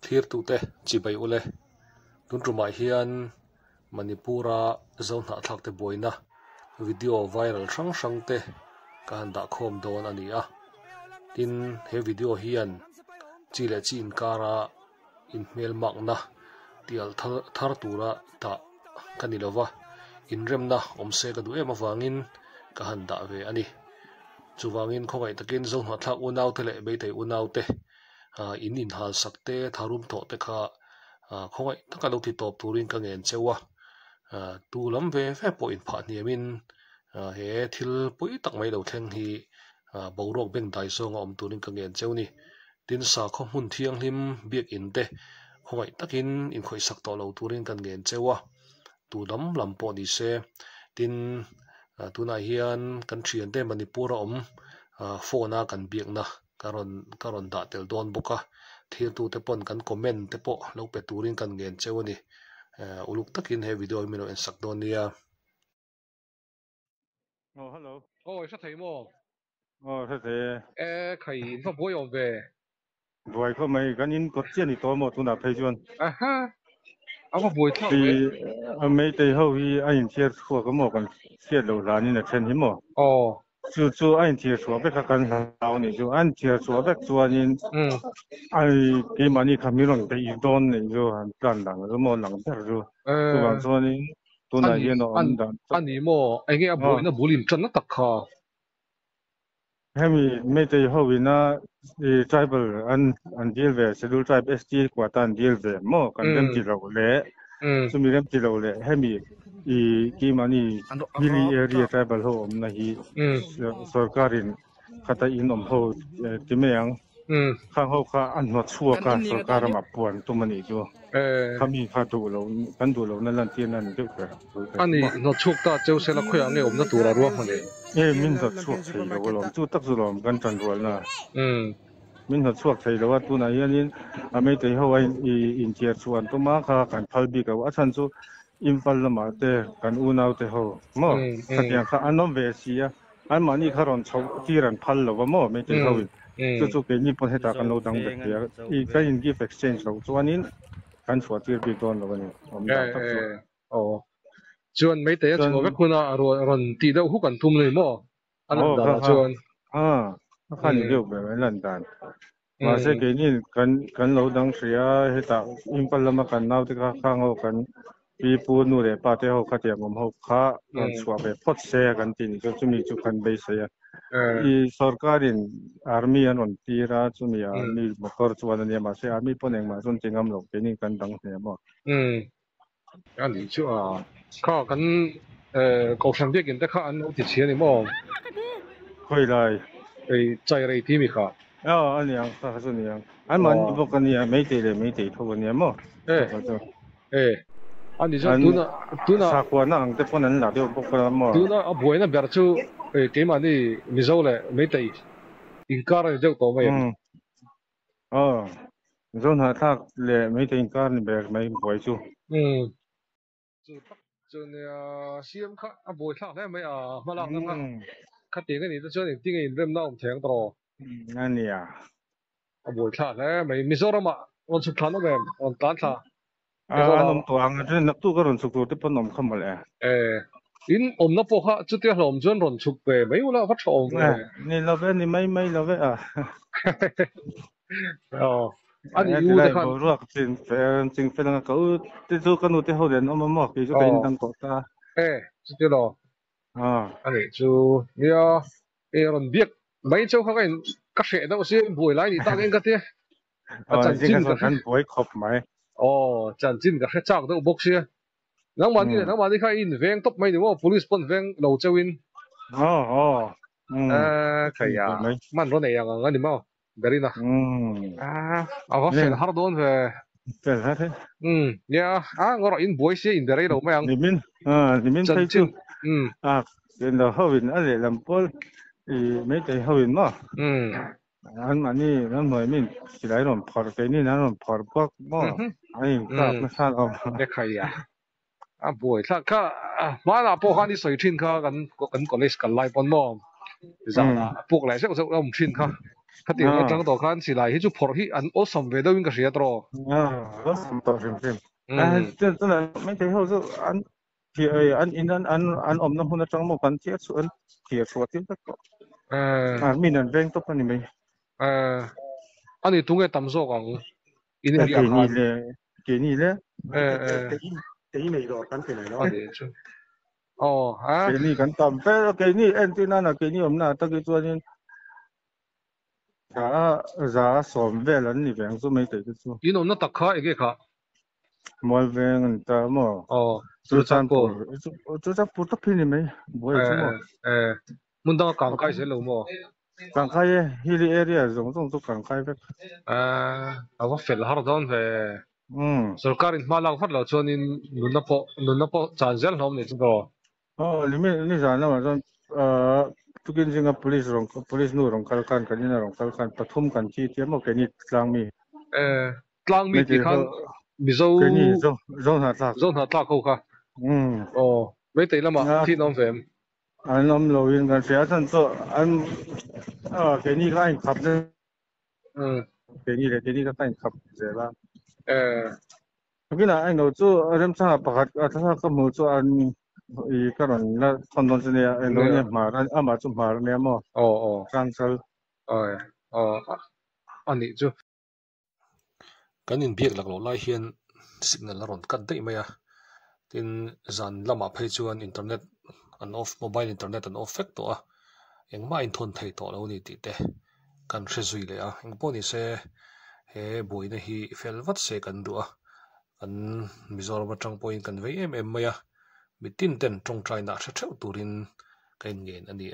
thir tu te chi bai ule tun rumai hian Manipura zon na thak te boina video viral sang te kan da khom don ani a tin he video hian chi le chi in kara in mel mak na tial thar tura ta kanilova in remna omse ka du ema wangin ka han da ve ani chuwangin khongai takin zon na thak unau te le beitei unau te in hal sakte tharum tho te kha khongai takalo ti top turin ka ngen chewa tu lam ve fe po in pha niamin he thil pui tak mai lo thleng hi borok ben dai song om turin ka ngen cheu ni tin sa kho mun thiang hlim biak in te khongai takin in khoi sak to lo turin kan ngen chewa tu lam po ni se tin tuna hian kan thian te Manipur om phone a kan biak na karon da tel don boka thil tu te pon kan comment te po lo pe turin kan ngen cheu ni uluk takin he video mino en sak don nia hello Sa thấy mò thế thế khải nó bôi ở về rồi có mấy cái in có chuyện gì to mà tôi đã thấy chưa ha nó bôi thao thì về mấy tay hậu thì anh chia sẻ cái một cái chia đầu ra nên là chân hiểm mà就按揭说别个跟到你就按揭说别做人哎给嘛你看没人的一段你就很简单个么能得就就讲说你都那些喏我们的anh đi mò anh nghe bôi nó bôi lim chân nó tắc kha mấy tay hậu thì nó tribal an deal về schedule tribe ST quả tan deal về mà cần đem chỉ đầu lệ so mi đem chỉ đầu lệ cái mà ni hilly area tribal ho om na hi sarkarin khata in om ho timeyang khang ho kha an no chua ka sarkar ma puan tu mani jo khami kha tu lo kan du lo na lan tien an de ka anh nó chuk ta châu sẽ là khỏe nghe om nó tu ra ruộng này min da chuak thei lo lo chu tak zu lo kan chan rol na min ha chuak thei lo tu na hianin ame te ho in tiar chuan tu ma kha kan phalbi ka wa chan chu impal lama te kan unau te ho mo khatiang kha anom ve sia an mani kharon chau tiran phal lo mo me te ho chu ke ni pon heta kan lo dang be ya I ka in gift exchange lo chuanin kan chua tir bi don lo ni om da tak chu chuan mấy tế chuan các kuna ron ti đâu hút cần thumเลยmò anh đã là chuan khan ni deu be lan dan mà sẽ cái này kan lo dang sia heta impal lama kan nau te kha khang ho kan pi pu nu le pa te ho khatia ngom ho kha kan chua be phot se kan tin chu chumi chu kan be se ya I sarkarin army an on tira chumi army motor chuan ani ma se army poneng ma chun tingam lo ke ni kan dang se mo anh đi chu kha kan cầu sang biết kiến ta kha anh ti chia ni mò khoi lai chạy rồi thì mi kha anh yang kha chu ni yang an man bo kan ya mấy te tho ni mo anh đi chu na sa kwa na ang te pon an la de bo ka mo tu na a bôi na ber chu cái mà đi mi zo le mấy te in car rồi đâu to mấy zon ha thak le mấy te in car ni ber mai boi chu chu ne siam kha a bôi thak le mấy mà lang na khát tiền cái này tôi cho nên tiền cái rem na om thang to anh ya a bôi thak le mấy mi zo ra mà on chu thang nó về on tan thak anh to ang je nak tu ka ron suk tu te pon nom kham le in om na po kha chu te hlom chuan ron chuk pe mai ula va thom ni lo ve ni mai lo ve anh u de khan ruak chin fe na ka u te chu kan u te ho den om mo ki chu ka in dang ko ta chu te lo anh chu nia ron biak mai châu kha ka she da si boi lai ni ta ngen ka te chan chin ka kan boi khop mai chan chin ka kha chak da bok sia nang ma ni kha in veng top mai ni mo police pon veng lo chawin khaya man ro ne yang ngani mo dari na ava fel har don ve fel ha thế ya ngoro in boy se in dari lo mayang ni min thai chu den da howin ale lam pol mấy te howin ma an mani nan moi min silai ron phor ke ni nan ron phor pak mo ai ka na san om de khaya boy sa kha ma na po kha ni soi thin kha kan college kan lai pon mo za na pok lai se so om thin kha khát tiền nó trắng tàu khan chỉ lại hết chút phở hi ăn ớt sầm về đâu in cái gì đó ớt sầm tàu xem tức là mấy thấy hậu rồi thì ăn in ăn ôm nó hôm nay trắng một phần chiết xuống thì suốt tiếp tất cả mình ăn ven tốt hơn mình anh ấy tung cái tầm số còn in cái đi ăn này là cái này là cái này rồi cắn cái này đó cái này cắn tầm phải cái này em tin là cái này hôm nay tao cáiตัวนี้giá sớm về lần này về số mấy tới cái số in nó tắc khai cái khác mua về người ta mà chú chắc phụ tập pin này mấy bữa chứ mà muốn đâu càng khai sẽ lâu mà càng khai hilly area giống càng khai vậy ako fel har don ve sarkarin malang phát lo chuanin nunna po chanzel hnom ni chu ni zana ma zon tukin jinga police nu rong kalkan kanina rong kalkan pathum kan chi te mo keni tlang mi ti khan mizo keni zon ha tlak ho kha mấy tỷ lắm à thi nom về anh nom lo in kan sia san to an keni ka in khap ne keni ka in khap je la kina anh nói chu rem sa pakhat atha ka mu chu an i karon la thondon se ne endo ne mar ama chu mar ne mo cancel ani chu kan in biak lak lo lai hian signal la ron kat dei mai a tin zan lama phei chuan internet an off mobile internet an off vek to a engma in thon thei to lo ni ti te kan hre le a eng pawh ni se he boina hi felvat se kan du a an Mizoram atang point kan vei em mai a mitin ten tong trai na theu turin kan ngen ani